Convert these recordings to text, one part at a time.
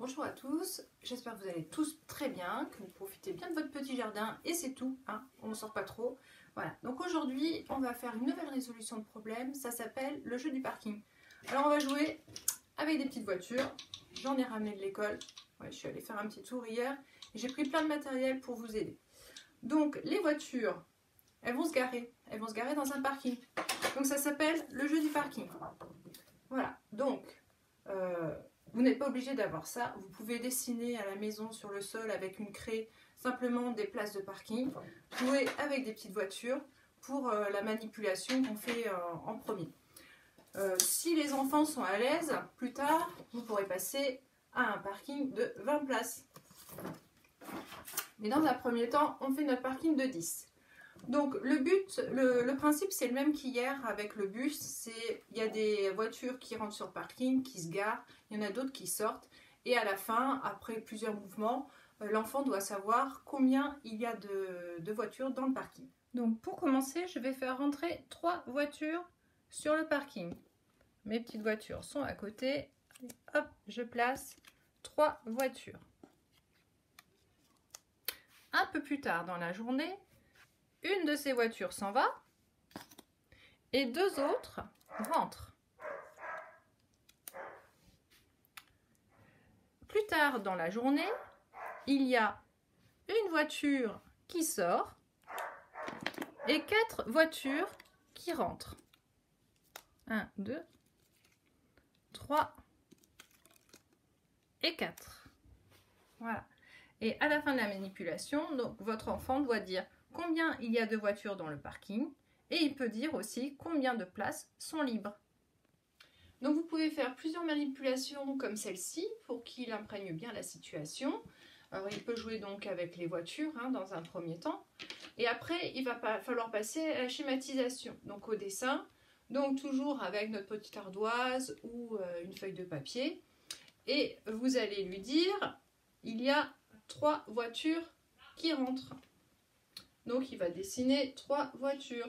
Bonjour à tous, j'espère que vous allez tous très bien, que vous profitez bien de votre petit jardin et c'est tout, hein, on ne sort pas trop. Voilà, donc aujourd'hui on va faire une nouvelle résolution de problème, ça s'appelle le jeu du parking. Alors on va jouer avec des petites voitures, j'en ai ramené de l'école, ouais, je suis allée faire un petit tour hier et j'ai pris plein de matériel pour vous aider. Donc les voitures, elles vont se garer dans un parking, donc ça s'appelle le jeu du parking. Voilà, donc... vous n'êtes pas obligé d'avoir ça, vous pouvez dessiner à la maison sur le sol avec une craie simplement des places de parking, jouer avec des petites voitures pour la manipulation qu'on fait en premier. Si les enfants sont à l'aise, plus tard, vous pourrez passer à un parking de 20 places. Mais dans un premier temps, on fait notre parking de 10. Donc le principe c'est le même qu'hier avec le bus, c'est il y a des voitures qui rentrent sur le parking, qui se garent, il y en a d'autres qui sortent et à la fin, après plusieurs mouvements, l'enfant doit savoir combien il y a de voitures dans le parking. Donc pour commencer, je vais faire rentrer 3 voitures sur le parking. Mes petites voitures sont à côté, hop, je place 3 voitures. Un peu plus tard dans la journée, une de ces voitures s'en va et 2 autres rentrent. Plus tard dans la journée, il y a une voiture qui sort et 4 voitures qui rentrent. 1, 2, 3 et 4. Voilà. Et à la fin de la manipulation, donc, votre enfant doit dire combien il y a de voitures dans le parking et il peut dire aussi combien de places sont libres. Donc vous pouvez faire plusieurs manipulations comme celle-ci pour qu'il imprègne bien la situation. Alors il peut jouer donc avec les voitures dans un premier temps et après il va falloir passer à la schématisation, donc au dessin, donc toujours avec notre petite ardoise ou une feuille de papier et vous allez lui dire il y a 3 voitures qui rentrent. Donc il va dessiner 3 voitures.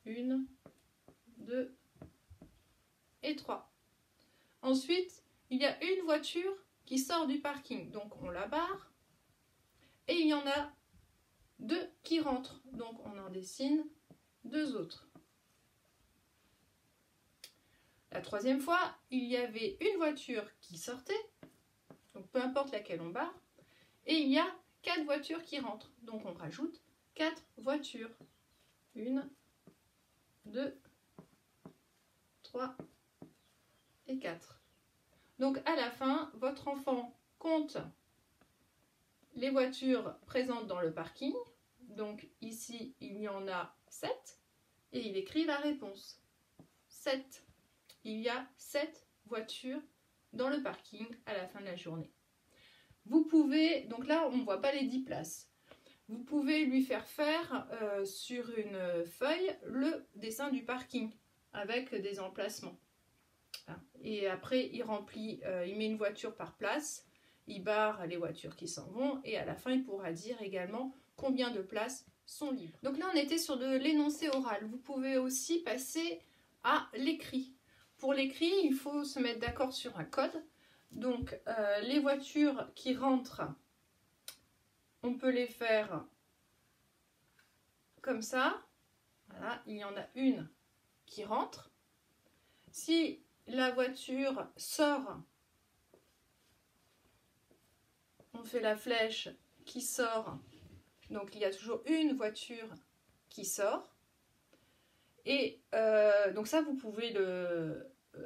1, 2 et 3. Ensuite, il y a une voiture qui sort du parking. Donc on la barre. Et il y en a 2 qui rentrent. Donc on en dessine 2 autres. La troisième fois, il y avait une voiture qui sortait. Donc peu importe laquelle on barre. Et il y a 4 voitures qui rentrent. Donc on rajoute 4 voitures. 1, 2, 3 et 4. Donc à la fin, votre enfant compte les voitures présentes dans le parking. Donc ici, il y en a 7. Et il écrit la réponse. 7. Il y a 7 voitures dans le parking à la fin de la journée. Vous pouvez, donc là on ne voit pas les 10 places. Vous pouvez lui faire sur une feuille le dessin du parking avec des emplacements. Et après, il remplit, il met une voiture par place, il barre les voitures qui s'en vont et à la fin, il pourra dire également combien de places sont libres. Donc là, on était sur de l'énoncé oral. Vous pouvez aussi passer à l'écrit. Pour l'écrit, il faut se mettre d'accord sur un code. Donc, les voitures qui rentrent, on peut les faire comme ça. Voilà, il y en a une qui rentre. Si la voiture sort, on fait la flèche qui sort. Donc il y a toujours une voiture qui sort. Et donc ça, vous pouvez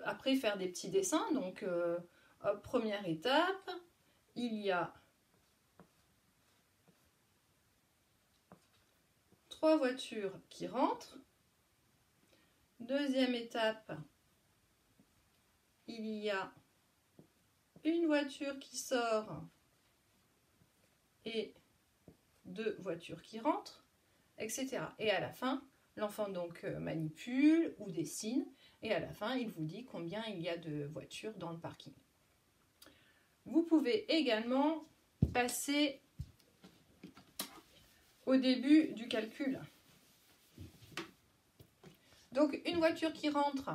après faire des petits dessins. Donc hop, première étape, il y a 3 voitures qui rentrent. Deuxième étape, il y a une voiture qui sort et 2 voitures qui rentrent, etc. Et à la fin, l'enfant donc manipule ou dessine et à la fin, il vous dit combien il y a de voitures dans le parking. Vous pouvez également passer au début du calcul. Donc une voiture qui rentre,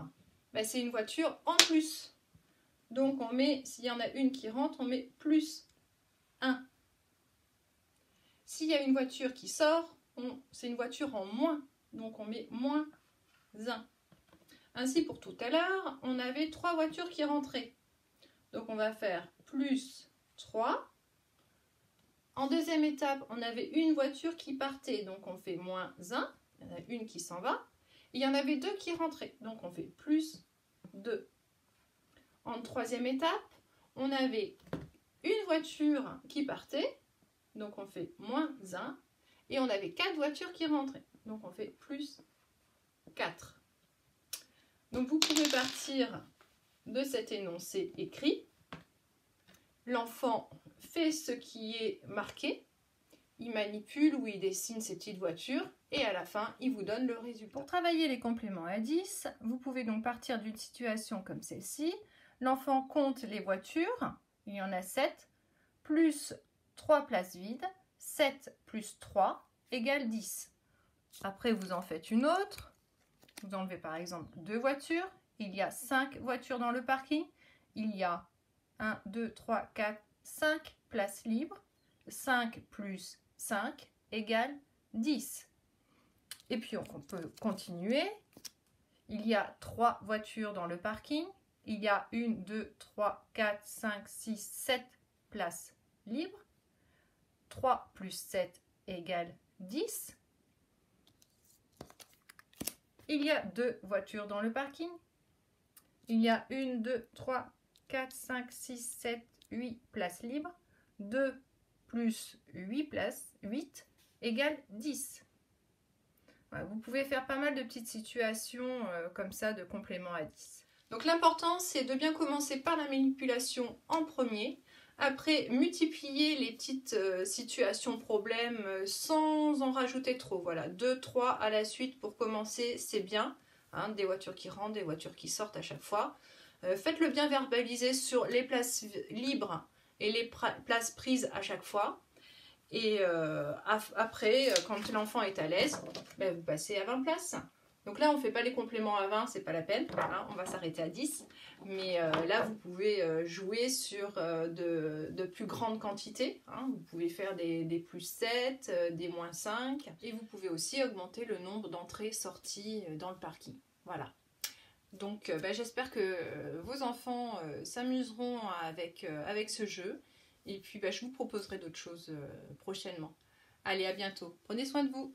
c'est une voiture en plus. Donc on met, s'il y en a une qui rentre, on met plus 1. S'il y a une voiture qui sort, c'est une voiture en moins. Donc on met moins 1. Ainsi pour tout à l'heure, on avait 3 voitures qui rentraient. Donc on va faire plus 3. En deuxième étape, on avait une voiture qui partait, donc on fait moins 1. Il y en a une qui s'en va. Et il y en avait 2 qui rentraient, donc on fait plus 2. En troisième étape, on avait une voiture qui partait, donc on fait moins 1. Et on avait 4 voitures qui rentraient, donc on fait plus 4. Donc vous pouvez partir de cet énoncé écrit. L'enfant fait ce qui est marqué, il manipule ou il dessine ses petites voitures et à la fin, il vous donne le résultat. Pour travailler les compléments à 10, vous pouvez donc partir d'une situation comme celle-ci. L'enfant compte les voitures, il y en a 7, plus 3 places vides, 7 plus 3 égale 10. Après, vous en faites une autre. Vous enlevez par exemple 2 voitures. Il y a 5 voitures dans le parking. Il y a 1, 2, 3, 4, 5 places libres. 5 plus 5 égale 10. Et puis on peut continuer. Il y a 3 voitures dans le parking. Il y a 1, 2, 3, 4, 5, 6, 7 places libres. 3 plus 7 égale 10. Il y a 2 voitures dans le parking. Il y a 1, 2, 3, 4, 5, 6, 7, 8 places libres. 2 plus 8 places, 8 égale 10. Voilà, vous pouvez faire pas mal de petites situations comme ça de complément à 10. Donc l'important, c'est de bien commencer par la manipulation en premier. Après, multiplier les petites situations problèmes sans en rajouter trop. Voilà, 2, 3 à la suite pour commencer, c'est bien. Hein, des voitures qui rentrent, des voitures qui sortent à chaque fois. Faites-le bien verbaliser sur les places libres et les places prises à chaque fois. Et après, quand l'enfant est à l'aise, vous passez à 20 places. Donc là, on ne fait pas les compléments à 20, c'est pas la peine. Hein, on va s'arrêter à 10. Mais là, vous pouvez jouer sur de plus grandes quantités. Hein. Vous pouvez faire des plus 7, des moins 5. Et vous pouvez aussi augmenter le nombre d'entrées-sorties dans le parking. Voilà. Donc j'espère que vos enfants s'amuseront avec ce jeu. Et puis je vous proposerai d'autres choses prochainement. Allez, à bientôt. Prenez soin de vous.